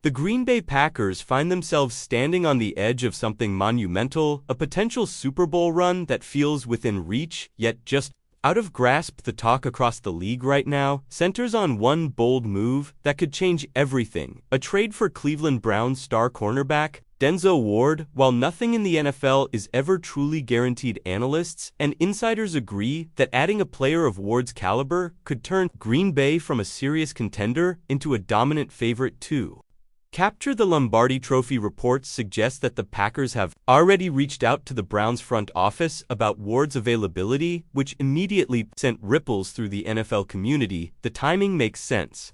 The Green Bay Packers find themselves standing on the edge of something monumental, a potential Super Bowl run that feels within reach, yet just out of grasp. The talk across the league right now centers on one bold move that could change everything: a trade for Cleveland Browns star cornerback Denzel Ward. While nothing in the NFL is ever truly guaranteed, analysts and insiders agree that adding a player of Ward's caliber could turn Green Bay from a serious contender into a dominant favorite too. Capture the Lombardi Trophy reports suggest that the Packers have already reached out to the Browns front office about Ward's availability, which immediately sent ripples through the NFL community. The timing makes sense.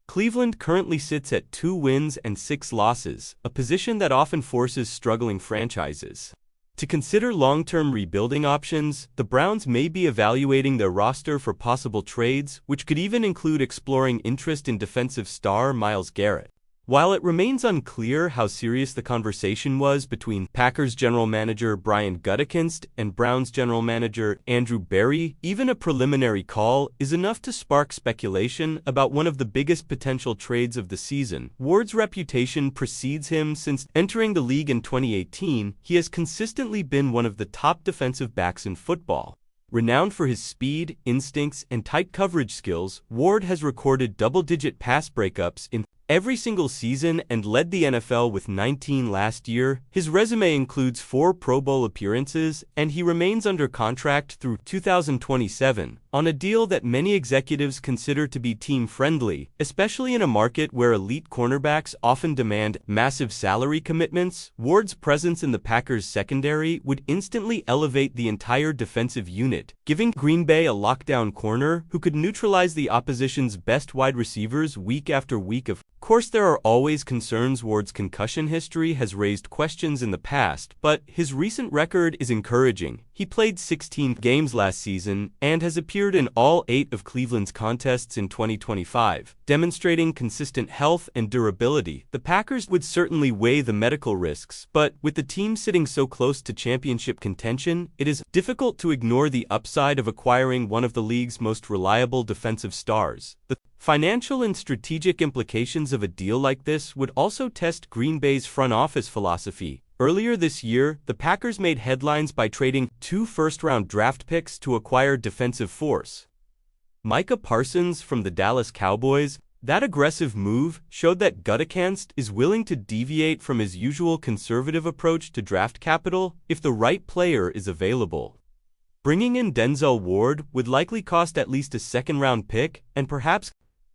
Cleveland currently sits at 2 wins and 6 losses, a position that often forces struggling franchises to consider long-term rebuilding options. The Browns may be evaluating their roster for possible trades, which could even include exploring interest in defensive star Myles Garrett. While it remains unclear how serious the conversation was between Packers general manager Brian Gutekunst and Browns general manager Andrew Berry, even a preliminary call is enough to spark speculation about one of the biggest potential trades of the season. Ward's reputation precedes him. Since entering the league in 2018, he has consistently been one of the top defensive backs in football. Renowned for his speed, instincts, and tight coverage skills, Ward has recorded double-digit pass breakups in every single season and led the NFL with 19 last year. His resume includes 4 Pro Bowl appearances, and he remains under contract through 2027 on a deal that many executives consider to be team-friendly, especially in a market where elite cornerbacks often demand massive salary commitments. Ward's presence in the Packers' secondary would instantly elevate the entire defensive unit, giving Green Bay a lockdown corner who could neutralize the opposition's best wide receivers week after week. Of course, there are always concerns. Ward's concussion history has raised questions in the past, but his recent record is encouraging. He played 16 games last season and has appeared in all 8 of Cleveland's contests in 2025, demonstrating consistent health and durability. The Packers would certainly weigh the medical risks, but with the team sitting so close to championship contention, it is difficult to ignore the upside of acquiring one of the league's most reliable defensive stars. The financial and strategic implications of a deal like this would also test Green Bay's front office philosophy. Earlier this year, the Packers made headlines by trading 2 first-round draft picks to acquire defensive force Micah Parsons from the Dallas Cowboys. That aggressive move showed that Gutekunst is willing to deviate from his usual conservative approach to draft capital if the right player is available. Bringing in Denzel Ward would likely cost at least a second-round pick and perhaps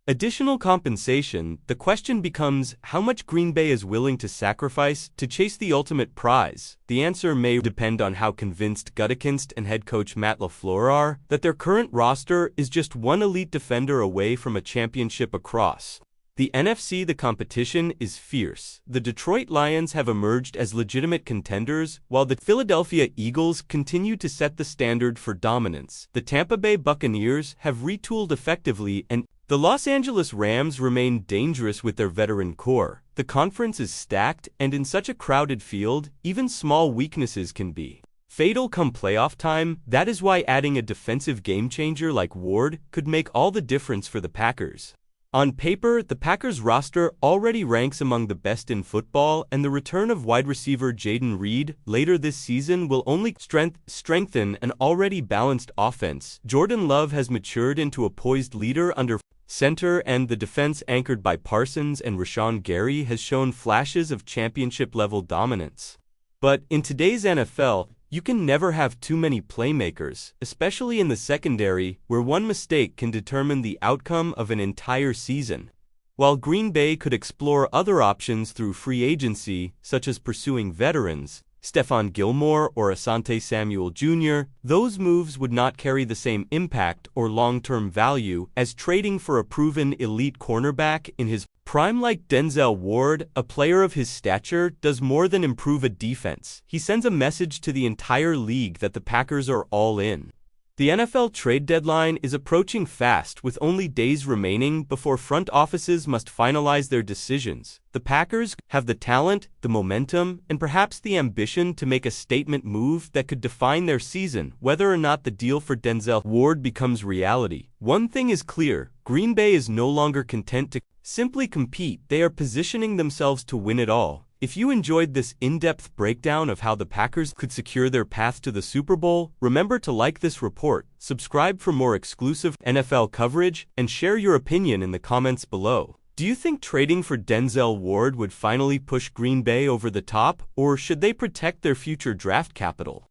additional compensation. The question becomes how much Green Bay is willing to sacrifice to chase the ultimate prize. The answer may depend on how convinced Gutekunst and head coach Matt LaFleur are that their current roster is just one elite defender away from a championship. Across the NFC, the competition is fierce. The Detroit Lions have emerged as legitimate contenders, while the Philadelphia Eagles continue to set the standard for dominance. The Tampa Bay Buccaneers have retooled effectively, and the Los Angeles Rams remain dangerous with their veteran core. The conference is stacked, and in such a crowded field, even small weaknesses can be fatal come playoff time. That is why adding a defensive game-changer like Ward could make all the difference for the Packers. On paper, the Packers roster already ranks among the best in football, and the return of wide receiver Jayden Reed later this season will only strengthen an already balanced offense. Jordan Love has matured into a poised leader under center, and the defense anchored by Parsons and Rashawn Gary has shown flashes of championship-level dominance. But in today's NFL, you can never have too many playmakers, especially in the secondary, where one mistake can determine the outcome of an entire season. While Green Bay could explore other options through free agency, such as pursuing veterans, Stephon Gilmore or Asante Samuel Jr., those moves would not carry the same impact or long-term value as trading for a proven elite cornerback in his prime. Like Denzel Ward, a player of his stature does more than improve a defense. He sends a message to the entire league that the Packers are all in. The NFL trade deadline is approaching fast, with only days remaining before front offices must finalize their decisions. The Packers have the talent, the momentum, and perhaps the ambition to make a statement move that could define their season. Whether or not the deal for Denzel Ward becomes reality, one thing is clear: Green Bay is no longer content to simply compete. They are positioning themselves to win it all. If you enjoyed this in-depth breakdown of how the Packers could secure their path to the Super Bowl, remember to like this report, subscribe for more exclusive NFL coverage, and share your opinion in the comments below. Do you think trading for Denzel Ward would finally push Green Bay over the top, or should they protect their future draft capital?